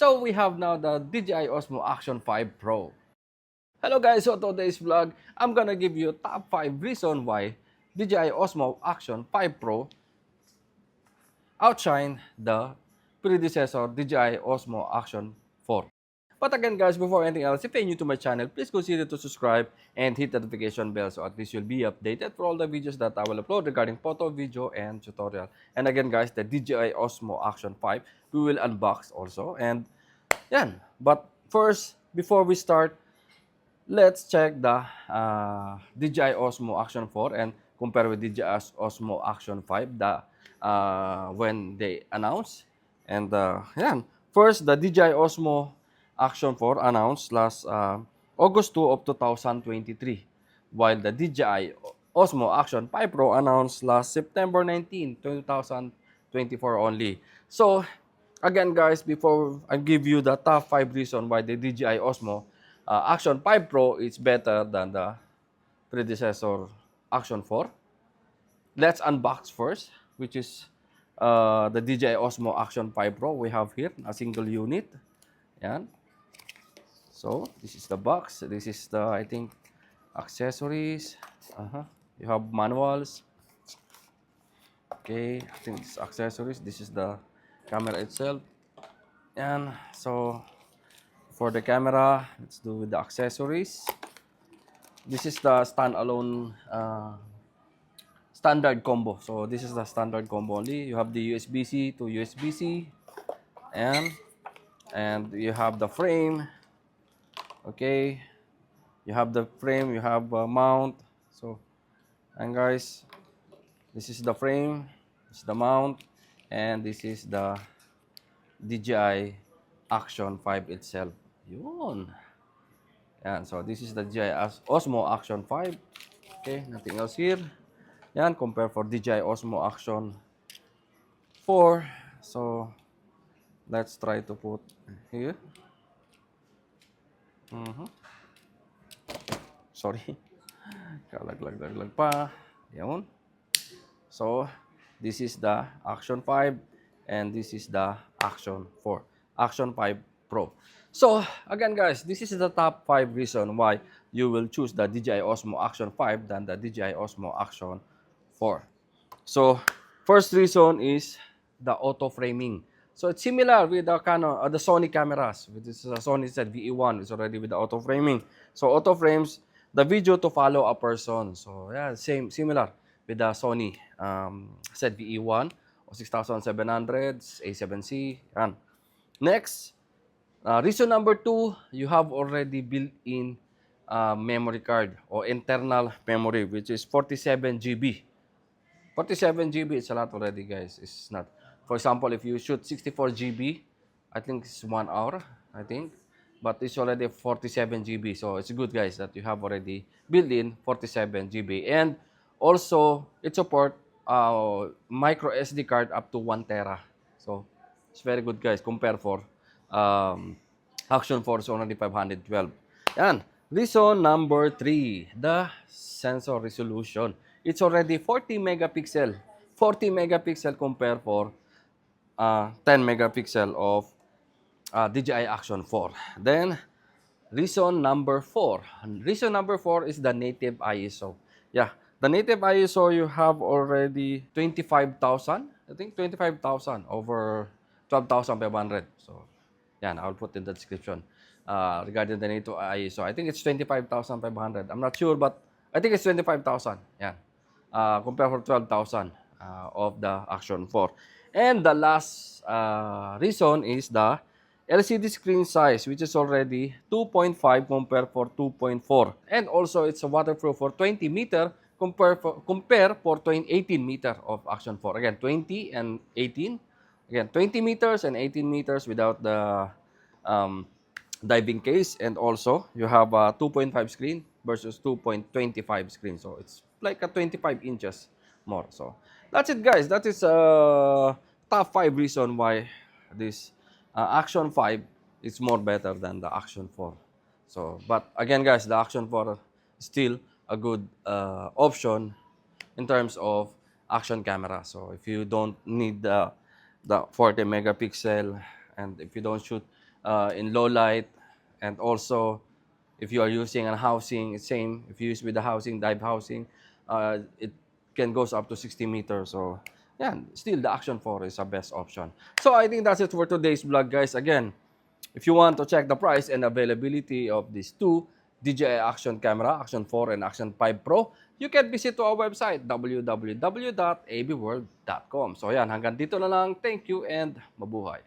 So we have now the DJI Osmo Action 5 Pro. Hello guys, so today's vlog, I'm gonna give you top 5 reason why DJI Osmo Action 5 Pro outshine the predecessor DJI Osmo Action 4. But again guys, before anything else, if you're new to my channel, please consider to subscribe and hit the notification bell so at least you'll be updated for all the videos that I will upload regarding photo, video, and tutorial. And again guys, the DJI Osmo Action 5, we will unbox also. And yan. But first, before we start, let's check the DJI Osmo Action 4 and compare with DJI Osmo Action 5 when they announced. And yan. First, the DJI Osmo Action 4 announced last August 2 of 2023, while the DJI Osmo Action 5 Pro announced last September 19, 2024 only. So, again guys, before I give you the top 5 reason why the DJI Osmo Action 5 Pro is better than the predecessor Action 4. Let's unbox first, which is the DJI Osmo Action 5 Pro. We have here a single unit. Yan. So, this is the box. This is the, I think, accessories. You have manuals. Okay, I think it's accessories. This is the camera itself. And so, for the camera, let's do with the accessories. This is the standalone standard combo. So this is the standard combo only. You have the USB-C to USB-C, and you have the frame. Okay, you have the frame. You have a mount. So, and guys, this is the frame. This is the mount, and this is the DJI Action 5 itself. Yun. Yan, so this is the DJI Osmo Action 5. Okay, nothing else here. Yan, compare for DJI Osmo Action 4. So, let's try to put here. Sorry. Kalaglag pa. Yan. So, this is the Action 5 and this is the Action 4. Action 5 Pro. So, again guys, this is the top 5 reason why you will choose the DJI Osmo Action 5 than the DJI Osmo Action 4. So, first reason is the auto framing. So, it's similar with the the Sony cameras. With this Sony ZV-E1 is already with the auto framing. So, auto frames the video to follow a person. So, yeah, similar with the Sony ZV-E1 o 6700, A7C. Yan. Next, reason number 2, you have already built-in memory card or internal memory, which is 47 GB. 47 GB, it's a lot already, guys. It's not. For example, if you shoot 64 GB, I think it's 1 hour, I think. But it's already 47 GB. So, it's good, guys, that you have already built-in 47 GB. And also, it support micro SD card up to 1 tera. So, it's very good, guys, compare for Action 4 is only 512. Yan. Reason number 3, the sensor resolution. It's already 40 megapixel. 40 megapixel compare for 10 megapixel of DJI Action 4. Then, reason number 4. Reason number 4 is the native ISO. Yeah, the native ISO, you have already 25,000. I think 25,000 over 12,500. So, yan, I'll put in the description regarding the native ISO. I think it's 25,500. I'm not sure, but I think it's 25,000. Yan. Compared for 12,000 of the Action 4. And the last reason is the LCD screen size, which is already 2.5 compared for 2.4. And also, it's a waterproof for 20 meter compare for 18 meter of Action 4. Again, 20 and 18. Again, 20 meters and 18 meters without the diving case. And also, you have a 2.5 screen versus 2.25 screen. So, it's like a 25 inches more. So, that's it, guys. That is top 5 reason why this Action 5 is more better than the Action 4. So, but again, guys, the Action 4 is still a good option in terms of action camera. So, if you don't need the 40 megapixel and if you don't shoot in low light, and also if you are using a housing, it's same. If you use with the housing, dive housing, it can goes up to 60 meters. So yeah, still the Action 4 is the best option. So I think that's it for today's vlog, guys. Again, if you want to check the price and availability of these two DJI Action camera, Action 4 and Action 5 Pro, you can visit to our website, www.abworld.com. So yan, hanggang dito na lang. Thank you and mabuhay.